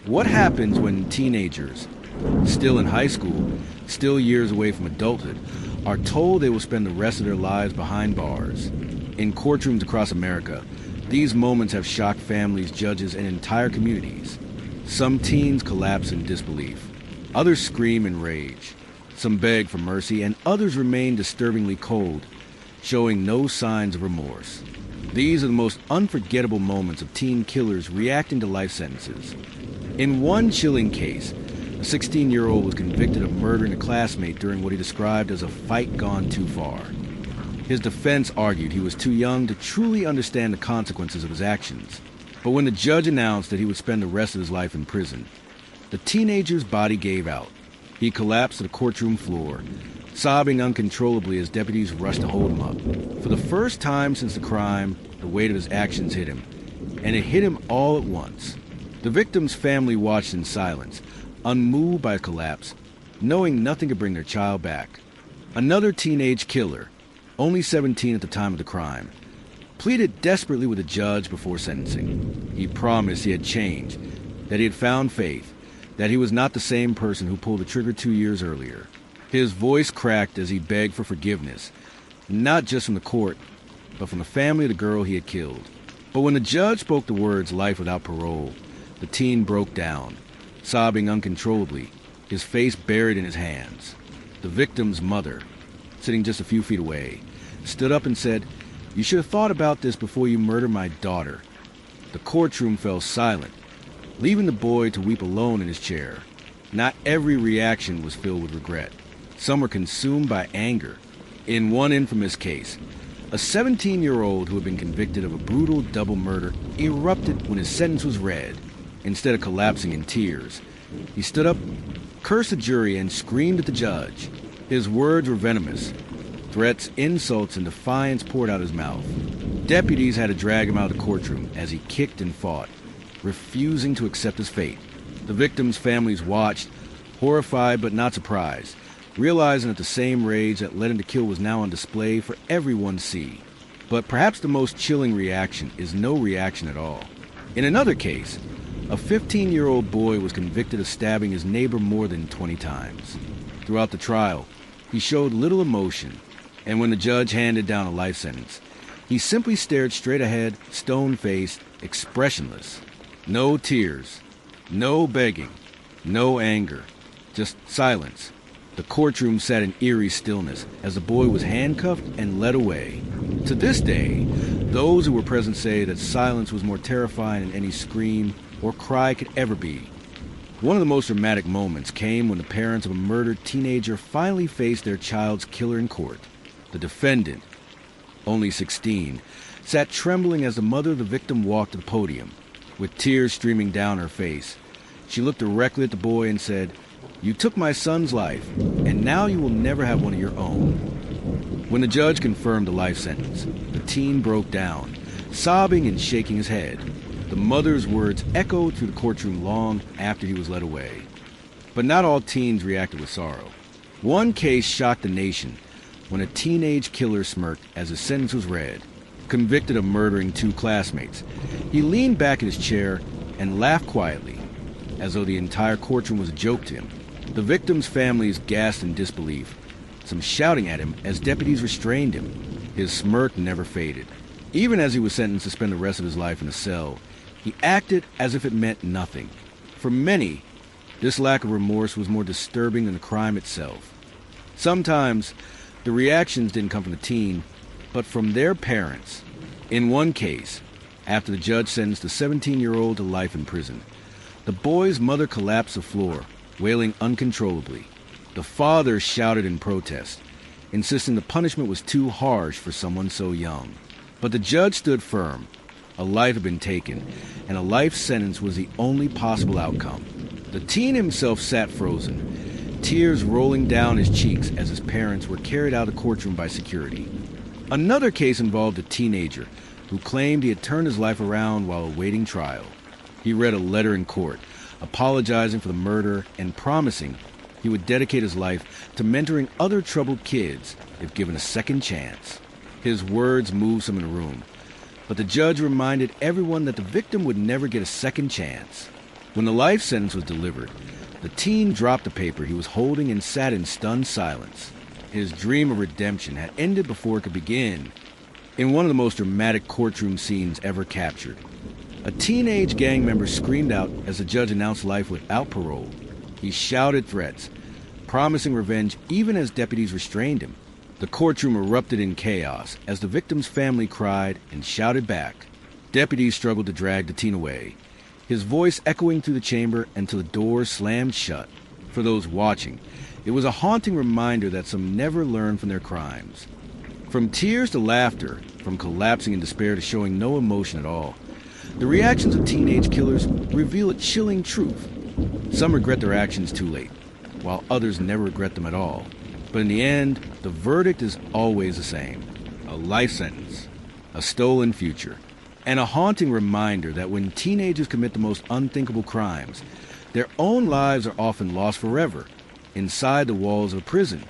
What happens when teenagers, still in high school, still years away from adulthood, are told they will spend the rest of their lives behind bars? In courtrooms across America, these moments have shocked families, judges, and entire communities. Some teens collapse in disbelief. Others scream in rage. Some beg for mercy, and others remain disturbingly cold, showing no signs of remorse. These are the most unforgettable moments of teen killers reacting to life sentences. In one chilling case, a 16-year-old was convicted of murdering a classmate during what he described as a fight gone too far. His defense argued he was too young to truly understand the consequences of his actions. But when the judge announced that he would spend the rest of his life in prison, the teenager's body gave out. He collapsed to the courtroom floor, sobbing uncontrollably as deputies rushed to hold him up. For the first time since the crime, the weight of his actions hit him, and it hit him all at once. The victim's family watched in silence, unmoved by a collapse, knowing nothing could bring their child back. Another teenage killer, only 17 at the time of the crime, pleaded desperately with the judge before sentencing. He promised he had changed, that he had found faith, that he was not the same person who pulled the trigger 2 years earlier. His voice cracked as he begged for forgiveness, not just from the court, but from the family of the girl he had killed. But when the judge spoke the words "life without parole," the teen broke down, sobbing uncontrollably, his face buried in his hands. The victim's mother, sitting just a few feet away, stood up and said, "You should have thought about this before you murdered my daughter." The courtroom fell silent, leaving the boy to weep alone in his chair. Not every reaction was filled with regret. Some were consumed by anger. In one infamous case, a 17-year-old who had been convicted of a brutal double murder erupted when his sentence was read. Instead of collapsing in tears, he stood up, cursed the jury, and screamed at the judge. His words were venomous. Threats, insults, and defiance poured out his mouth. Deputies had to drag him out of the courtroom as he kicked and fought, refusing to accept his fate. The victims' families watched, horrified but not surprised, realizing that the same rage that led him to kill was now on display for everyone to see. But perhaps the most chilling reaction is no reaction at all. In another case, a 15-year-old boy was convicted of stabbing his neighbor more than 20 times. Throughout the trial, he showed little emotion, and when the judge handed down a life sentence, he simply stared straight ahead, stone-faced, expressionless. No tears, no begging, no anger, just silence. The courtroom sat in eerie stillness as the boy was handcuffed and led away. To this day, those who were present say that silence was more terrifying than any scream or cry could ever be. One of the most dramatic moments came when the parents of a murdered teenager finally faced their child's killer in court. The defendant, only 16, sat trembling as the mother of the victim walked to the podium. With tears streaming down her face, she looked directly at the boy and said, "You took my son's life, and now you will never have one of your own." When the judge confirmed the life sentence, the teen broke down, sobbing and shaking his head. The mother's words echoed through the courtroom long after he was led away. But not all teens reacted with sorrow. One case shocked the nation when a teenage killer smirked as his sentence was read. Convicted of murdering 2 classmates, he leaned back in his chair and laughed quietly, as though the entire courtroom was a joke to him. The victims' families gasped in disbelief, some shouting at him as deputies restrained him. His smirk never faded. Even as he was sentenced to spend the rest of his life in a cell, he acted as if it meant nothing. For many, this lack of remorse was more disturbing than the crime itself. Sometimes, the reactions didn't come from the teen, but from their parents. In one case, after the judge sentenced the 17-year-old to life in prison, the boy's mother collapsed to the floor, wailing uncontrollably. The father shouted in protest, insisting the punishment was too harsh for someone so young. But the judge stood firm. A life had been taken, and a life sentence was the only possible outcome. The teen himself sat frozen, tears rolling down his cheeks as his parents were carried out of the courtroom by security. Another case involved a teenager who claimed he had turned his life around while awaiting trial. He read a letter in court, apologizing for the murder and promising he would dedicate his life to mentoring other troubled kids if given a second chance. His words moved some in the room, but the judge reminded everyone that the victim would never get a second chance. When the life sentence was delivered, the teen dropped the paper he was holding and sat in stunned silence. His dream of redemption had ended before it could begin. In one of the most dramatic courtroom scenes ever captured, a teenage gang member screamed out as the judge announced life without parole. He shouted threats, promising revenge even as deputies restrained him. The courtroom erupted in chaos as the victim's family cried and shouted back. Deputies struggled to drag the teen away, his voice echoing through the chamber until the doors slammed shut. For those watching, it was a haunting reminder that some never learn from their crimes. From tears to laughter, from collapsing in despair to showing no emotion at all, the reactions of teenage killers reveal a chilling truth. Some regret their actions too late, while others never regret them at all. But in the end, the verdict is always the same: a life sentence, a stolen future, and a haunting reminder that when teenagers commit the most unthinkable crimes, their own lives are often lost forever inside the walls of a prison.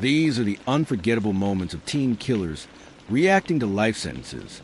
These are the unforgettable moments of teen killers reacting to life sentences,